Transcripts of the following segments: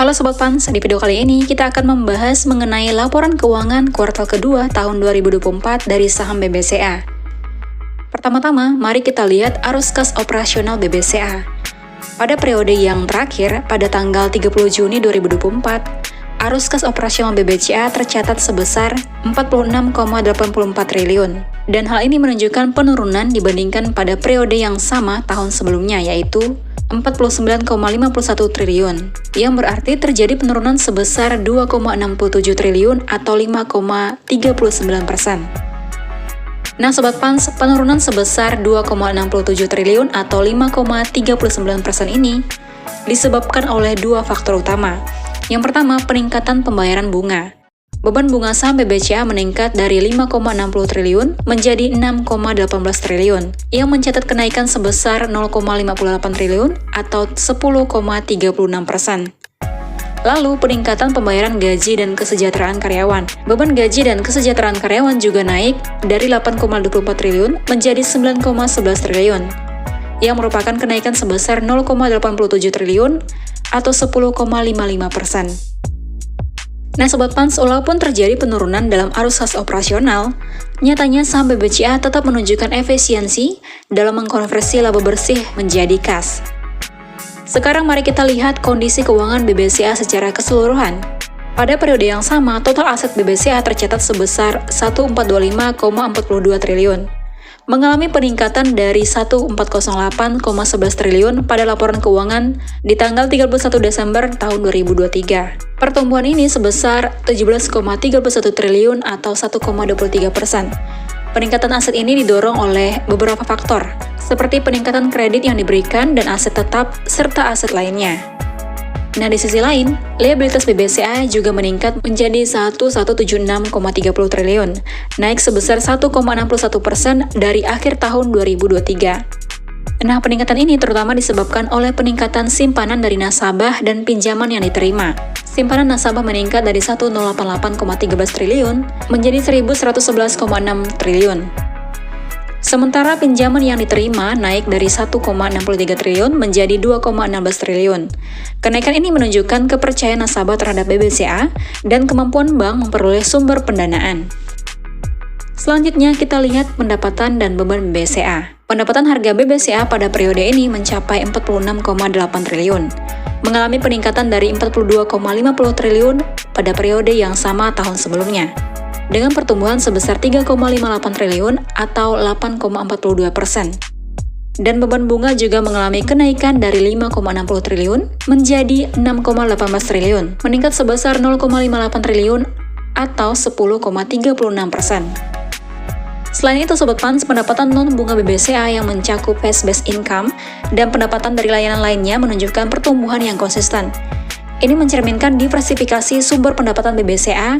Halo Sobat Pans, di video kali ini kita akan membahas mengenai laporan keuangan kuartal kedua tahun 2024 dari saham BBCA. Pertama-tama, mari kita lihat arus kas operasional BBCA. Pada periode yang terakhir, pada tanggal 30 Juni 2024, arus kas operasional BBCA tercatat sebesar 46,84 triliun. Dan hal ini menunjukkan penurunan dibandingkan pada periode yang sama tahun sebelumnya, yaitu 49,51 triliun, yang berarti terjadi penurunan sebesar 2,67 triliun atau 5,39%. Nah Sobat Pans, penurunan sebesar 2,67 triliun atau 5,39% ini disebabkan oleh dua faktor utama. Yang pertama, peningkatan pembayaran bunga. Beban bunga saham BBCA meningkat dari 5,60 triliun menjadi 6,18 triliun, yang mencatat kenaikan sebesar 0,58 triliun atau 10,36%. Lalu, peningkatan pembayaran gaji dan kesejahteraan karyawan. Beban gaji dan kesejahteraan karyawan juga naik dari 8,24 triliun menjadi 9,11 triliun, yang merupakan kenaikan sebesar 0,87 triliun atau 10,55%. Nah Sobat Pans, walaupun terjadi penurunan dalam arus kas operasional, nyatanya saham BBCA tetap menunjukkan efisiensi dalam mengkonversi laba bersih menjadi kas. Sekarang mari kita lihat kondisi keuangan BBCA secara keseluruhan. Pada periode yang sama, total aset BBCA tercatat sebesar 1425,42 triliun, mengalami peningkatan dari 1408,11 triliun pada laporan keuangan di tanggal 31 Desember tahun 2023. Pertumbuhan ini sebesar 17,31 triliun atau 1,23%. Peningkatan aset ini didorong oleh beberapa faktor, seperti peningkatan kredit yang diberikan dan aset tetap serta aset lainnya. Nah, di sisi lain, liabilitas BBCA juga meningkat menjadi 1176,30 triliun, naik sebesar 1,61% dari akhir tahun 2023. Nah, peningkatan ini terutama disebabkan oleh peningkatan simpanan dari nasabah dan pinjaman yang diterima. Simpanan nasabah meningkat dari 108,13 triliun menjadi 1.111,6 triliun. Sementara pinjaman yang diterima naik dari 1,63 triliun menjadi 2,16 triliun. Kenaikan ini menunjukkan kepercayaan nasabah terhadap BBCA dan kemampuan bank memperoleh sumber pendanaan. Selanjutnya kita lihat pendapatan dan beban BBCA. Pendapatan harga BBCA pada periode ini mencapai 46,8 triliun, mengalami peningkatan dari 42,50 triliun pada periode yang sama tahun sebelumnya, dengan pertumbuhan sebesar 3,58 triliun atau 8,42%. Dan beban bunga juga mengalami kenaikan dari 5,60 triliun menjadi 6,18 triliun, meningkat sebesar 0,58 triliun atau 10,36%. Selain itu Sobat Pans, pendapatan non-bunga BBCA yang mencakup cash-based income dan pendapatan dari layanan lainnya menunjukkan pertumbuhan yang konsisten. Ini mencerminkan diversifikasi sumber pendapatan BBCA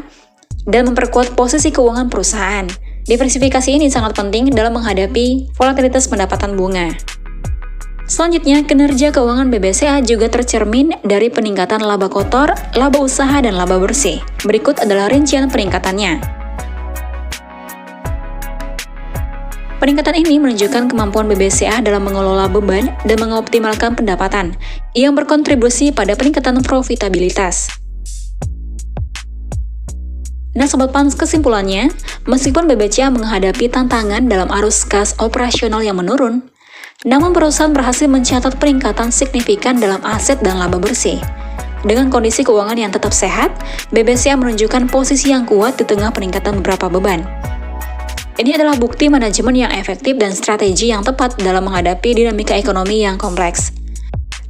dan memperkuat posisi keuangan perusahaan. Diversifikasi ini sangat penting dalam menghadapi volatilitas pendapatan bunga. Selanjutnya, kinerja keuangan BBCA juga tercermin dari peningkatan laba kotor, laba usaha, dan laba bersih. Berikut adalah rincian peningkatannya. Peningkatan ini menunjukkan kemampuan BBCA dalam mengelola beban dan mengoptimalkan pendapatan, yang berkontribusi pada peningkatan profitabilitas. Nah Sobat Pans, kesimpulannya, meskipun BBCA menghadapi tantangan dalam arus kas operasional yang menurun, namun perusahaan berhasil mencatat peningkatan signifikan dalam aset dan laba bersih. Dengan kondisi keuangan yang tetap sehat, BBCA menunjukkan posisi yang kuat di tengah peningkatan beberapa beban. Ini adalah bukti manajemen yang efektif dan strategi yang tepat dalam menghadapi dinamika ekonomi yang kompleks.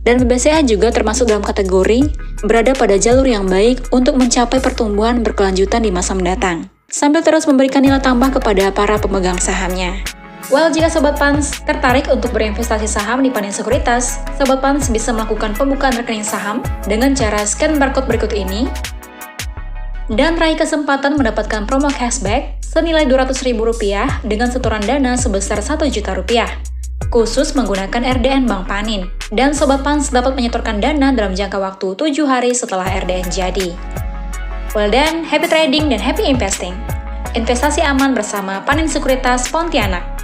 Dan BBCA juga termasuk dalam kategori berada pada jalur yang baik untuk mencapai pertumbuhan berkelanjutan di masa mendatang, sambil terus memberikan nilai tambah kepada para pemegang sahamnya. Well, jika Sobat Pans tertarik untuk berinvestasi saham di Panin Sekuritas, Sobat Pans bisa melakukan pembukaan rekening saham dengan cara scan barcode berikut ini dan raih kesempatan mendapatkan promo cashback senilai Rp200.000 dengan setoran dana sebesar Rp1.000.000, khusus menggunakan RDN Bank Panin. Dan Sobat Pans dapat menyetorkan dana dalam jangka waktu 7 hari setelah RDN jadi. Well then, happy trading dan happy investing. Investasi aman bersama Panin Sekuritas Pontianak.